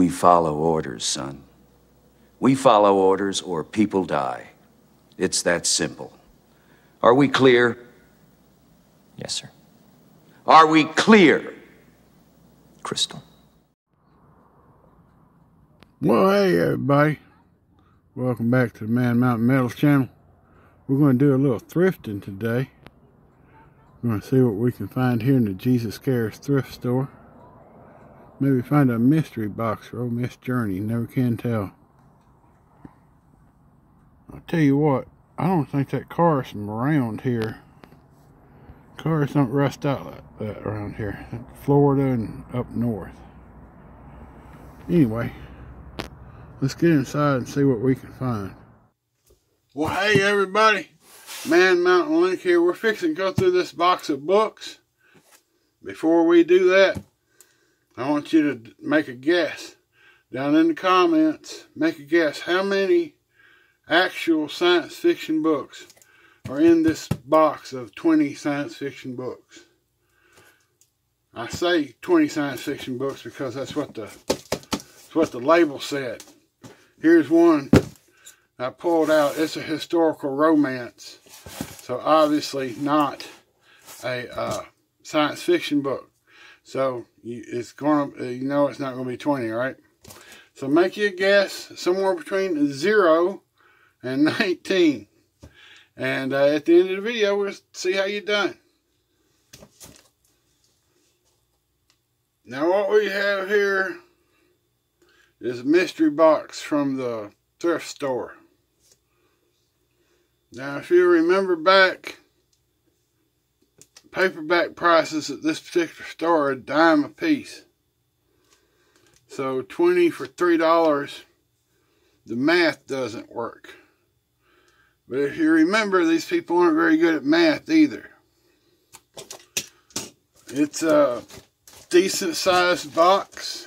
We follow orders, son. We follow orders or people die. It's that simple. Are we clear? Yes, sir. Are we clear? Crystal. Well, hey everybody. Welcome back to the Man Mountain Metals channel. We're going to do a little thrifting today. We're going to see what we can find here in the Jesus Cares thrift store. Maybe find a mystery box for old Miss Journey. Never can tell. I'll tell you what, I don't think that car's from around here. Cars don't rust out like that around here. Florida and up north. Anyway, let's get inside and see what we can find. Well, hey everybody. Man Mountain Link here. We're fixing to go through this box of books. Before we do that, I want you to make a guess. Down in the comments, make a guess. How many actual science fiction books are in this box of 20 science fiction books? I say 20 science fiction books because that's what the label said. Here's one I pulled out. It's a historical romance, so obviously not a science fiction book. So it's gonna, you know, it's not gonna be 20, right? So make you a guess somewhere between 0 and 19, and at the end of the video we'll see how you done. Now what we have here is a mystery box from the thrift store. Now if you remember back, paperback prices at this particular store are $0.10 a piece. So 20 for $3, the math doesn't work. But if you remember, these people aren't very good at math either. It's a decent sized box.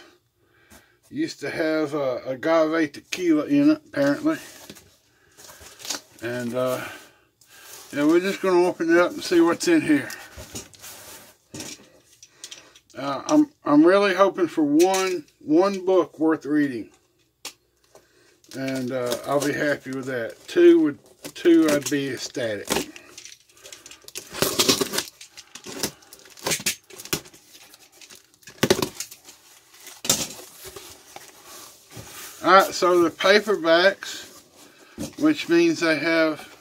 Used to have agave tequila in it, apparently. And yeah, we're just going to open it up and see what's in here. I'm really hoping for one book worth reading, and I'll be happy with that. Two, I'd be ecstatic. Alright, so the paperbacks, which means they have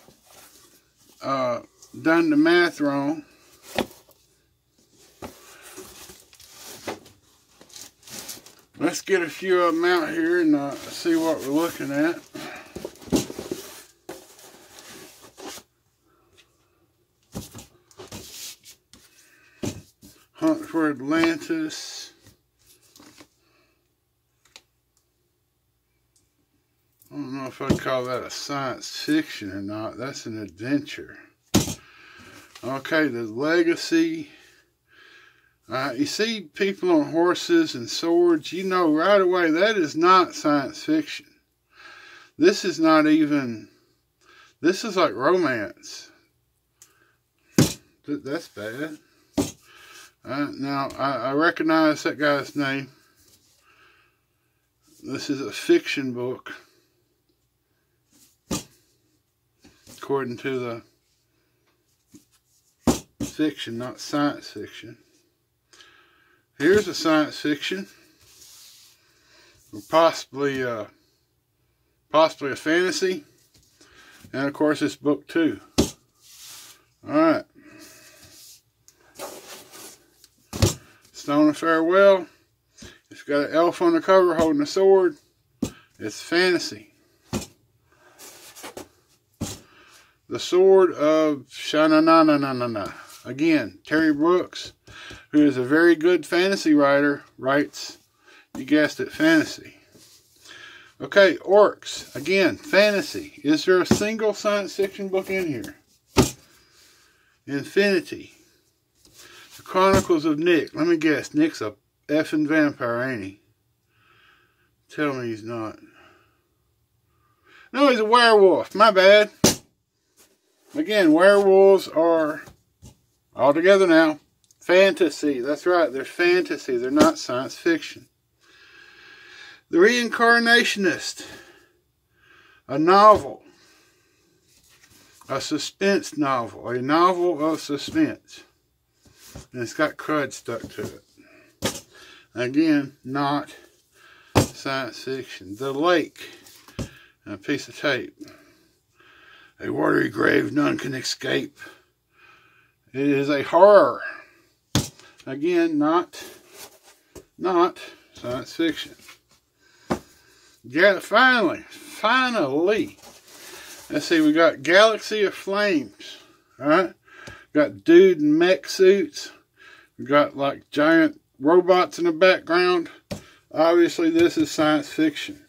done the math wrong. Let's get a few of them out here and see what we're looking at. Hunt for Atlantis. I don't know if I'd call that a science fiction or not. That's an adventure. Okay, the Legacy. You see people on horses and swords, you know right away that is not science fiction. This is not even, this is like romance. That's bad. Now, I recognize that guy's name. This is a fiction book, according to the fiction, not science fiction. Here's a science fiction, or possibly a fantasy, and of course it's book 2. All right, Stone of Farewell. It's got an elf on the cover holding a sword. It's fantasy. The Sword of Sha-na-na-na-na-na-na. Again, Terry Brooks, who is a very good fantasy writer, writes, you guessed it, fantasy. Okay, Orcs. Again, fantasy. Is there a single science fiction book in here? Infinity. The Chronicles of Nick. Let me guess, Nick's a effing vampire, ain't he? Tell me he's not. No, he's a werewolf. My bad. Again, werewolves are, all together now, fantasy. That's right, they're fantasy. They're not science fiction. The Reincarnationist, a novel, a suspense novel, a novel of suspense. And it's got crud stuck to it. Again, not science fiction. The Lake, a piece of tape. A watery grave none can escape. It is a horror. Again, not science fiction. Yeah, finally, let's see, we got Galaxy of Flames, alright? Got dude in mech suits. We got like giant robots in the background. Obviously, this is science fiction.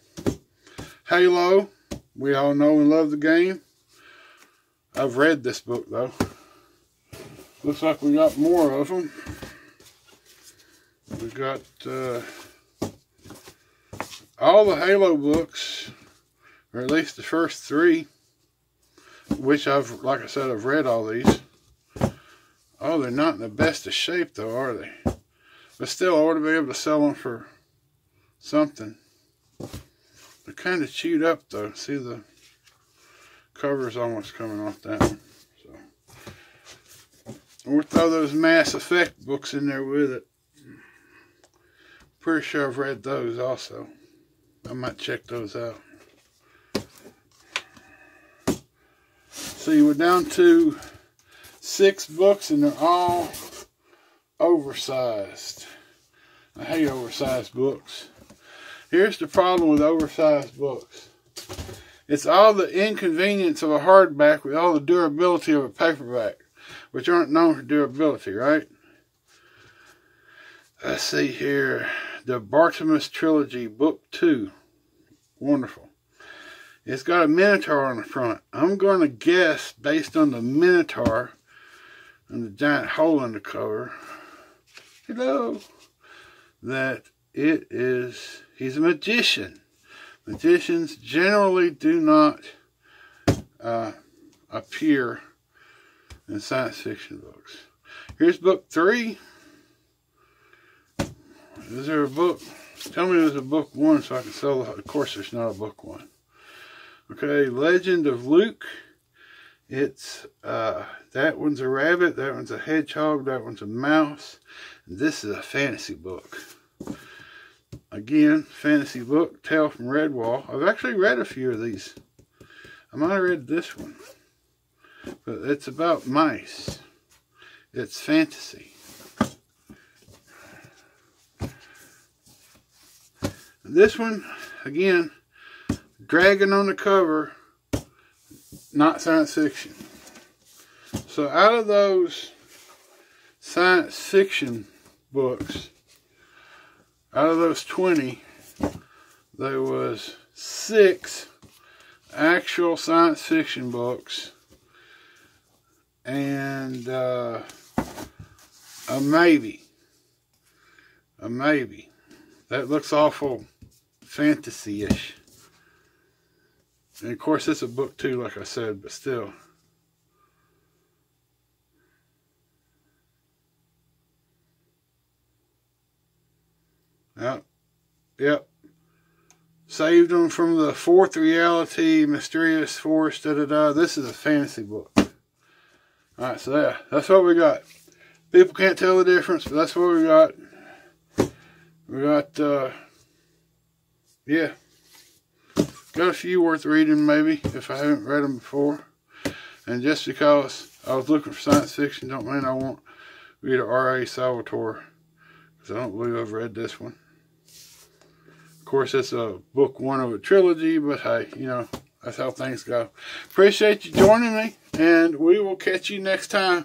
Halo, we all know and love the game. I've read this book though. Looks like we got more of them. We got all the Halo books, or at least the first 3, which like I said, I've read all these. Oh, they're not in the best of shape though, are they? But still, I ought to be able to sell them for something. They're kind of chewed up though. See, the cover's almost coming off that one. So, we'll throw those Mass Effect books in there with it. Pretty sure I've read those also. I might check those out. See, we're down to 6 books and they're all oversized. I hate oversized books. Here's the problem with oversized books. It's all the inconvenience of a hardback with all the durability of a paperback, which aren't known for durability, right? Let's see here. The Bartimaeus Trilogy, Book 2. Wonderful. It's got a Minotaur on the front. I'm going to guess, based on the Minotaur and the giant hole in the cover, hello, that he's a magician. Magicians generally do not appear in science fiction books. Here's book 3. Is there a book? Tell me there's a book 1 so I can sell it. Of course there's not a book 1. Okay, Legend of Luke. It's, that one's a rabbit, that one's a hedgehog, that one's a mouse. And this is a fantasy book. Again, fantasy book, Tale from Redwall. I've actually read a few of these. I might have read this one. But it's about mice. It's fantasy. This one, again, dragon on the cover, not science fiction. So out of those science fiction books, out of those 20, there was 6 actual science fiction books and a maybe. A maybe. That looks awful fantasy-ish. And of course it's a book too, like I said, but still. Yep. Saved them from the fourth reality, mysterious force, da-da-da. This is a fantasy book. Alright, so yeah, that's what we got. People can't tell the difference, but that's what we got. We got, yeah. Got a few worth reading, maybe, if I haven't read them before. And just because I was looking for science fiction, don't mean I won't read a R.A. Salvatore. Because I don't believe I've read this one. Of course, it's a book 1 of a trilogy, but hey, you know, that's how things go. Appreciate you joining me, and we will catch you next time.